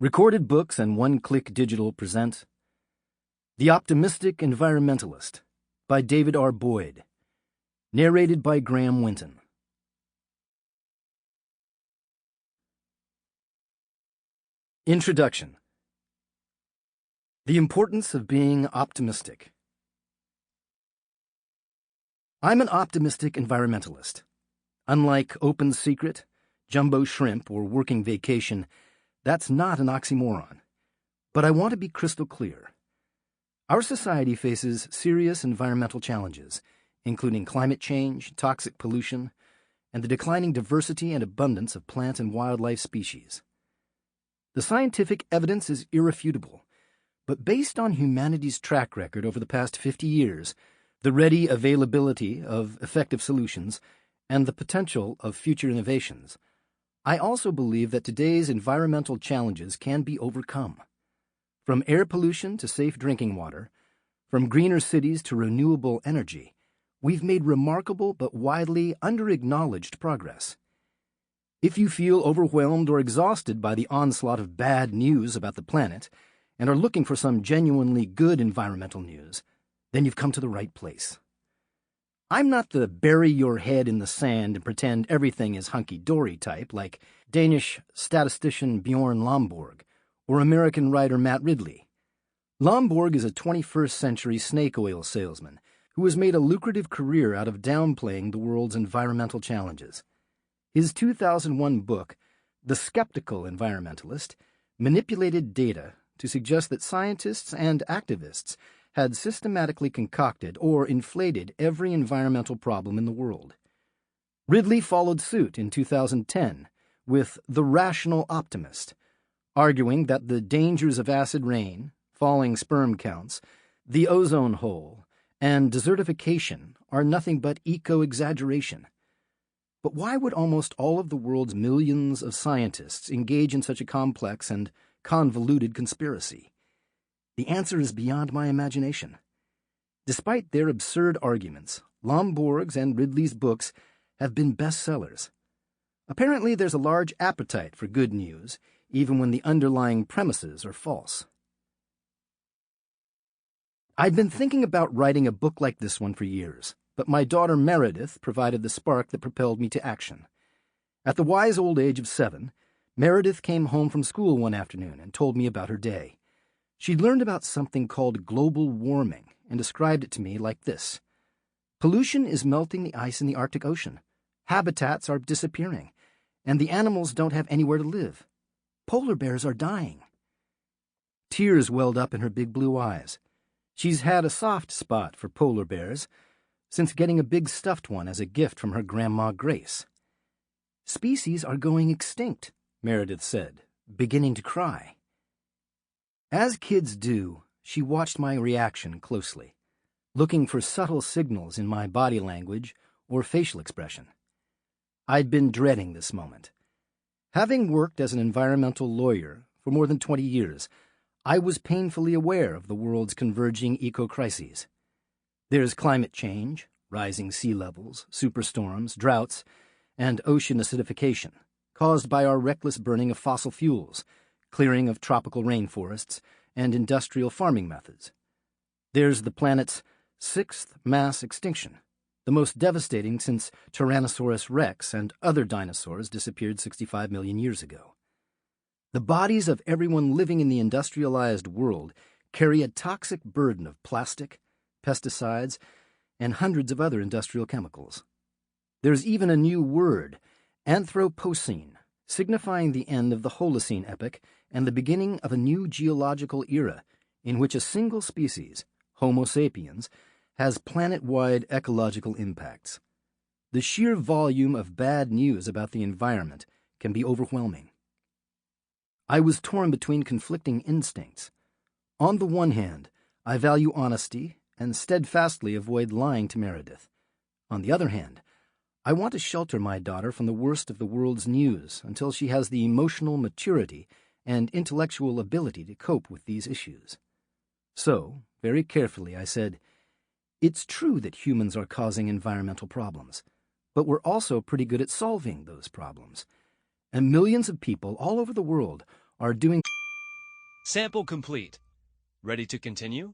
Recorded Books and One-Click Digital present The Optimistic Environmentalist by David R. Boyd. Narrated by Winton. Introduction. The Importance of Being Optimistic. I'm an optimistic environmentalist. Unlike Open Secret, Jumbo Shrimp, or Working Vacation, that's not an oxymoron. But I want to be crystal clear. Our society faces serious environmental challenges, including climate change, toxic pollution, and the declining diversity and abundance of plant and wildlife species. The scientific evidence is irrefutable, but based on humanity's track record over the past 50 years, the ready availability of effective solutions, and the potential of future innovations, I also believe that today's environmental challenges can be overcome. From air pollution to safe drinking water, from greener cities to renewable energy, we've made remarkable but widely under-acknowledged progress. If you feel overwhelmed or exhausted by the onslaught of bad news about the planet and are looking for some genuinely good environmental news, then you've come to the right place. I'm not the bury your head in the sand and pretend everything is hunky-dory type like Danish statistician Bjorn Lomborg or American writer Matt Ridley. Lomborg is a 21st-century snake oil salesman who has made a lucrative career out of downplaying the world's environmental challenges. His 2001 book, The Skeptical Environmentalist, manipulated data to suggest that scientists and activists had systematically concocted or inflated every environmental problem in the world. Ridley followed suit in 2010 with The Rational Optimist, arguing that the dangers of acid rain, falling sperm counts, the ozone hole, and desertification are nothing but eco-exaggeration. But why would almost all of the world's millions of scientists engage in such a complex and convoluted conspiracy? The answer is beyond my imagination. Despite their absurd arguments, Lomborg's and Ridley's books have been bestsellers. Apparently, there's a large appetite for good news, even when the underlying premises are false. I'd been thinking about writing a book like this one for years, but my daughter Meredith provided the spark that propelled me to action. At the wise old age of 7, Meredith came home from school one afternoon and told me about her day. She'd learned about something called global warming and described it to me like this. Pollution is melting the ice in the Arctic Ocean. Habitats are disappearing, and the animals don't have anywhere to live. Polar bears are dying. Tears welled up in her big blue eyes. She's had a soft spot for polar bears since getting a big stuffed one as a gift from her Grandma Grace. Species are going extinct, Meredith said, beginning to cry. As kids do, she watched my reaction closely, looking for subtle signals in my body language or facial expression. I'd been dreading this moment. Having worked as an environmental lawyer for more than 20 years, I was painfully aware of the world's converging eco-crises. There's climate change, rising sea levels, superstorms, droughts, and ocean acidification, caused by our reckless burning of fossil fuels, clearing of tropical rainforests, and industrial farming methods. There's the planet's 6th mass extinction, the most devastating since Tyrannosaurus rex and other dinosaurs disappeared 65 million years ago. The bodies of everyone living in the industrialized world carry a toxic burden of plastic, pesticides, and hundreds of other industrial chemicals. There's even a new word, Anthropocene, signifying the end of the Holocene epoch and the beginning of a new geological era in which a single species, Homo sapiens, has planet-wide ecological impacts. The sheer volume of bad news about the environment can be overwhelming. I was torn between conflicting instincts. On the one hand, I value honesty and steadfastly avoid lying to Meredith. On the other hand, I want to shelter my daughter from the worst of the world's news until she has the emotional maturity and intellectual ability to cope with these issues. So, very carefully, I said, "It's true that humans are causing environmental problems, but we're also pretty good at solving those problems. And millions of people all over the world are doing Sample complete. Ready to continue?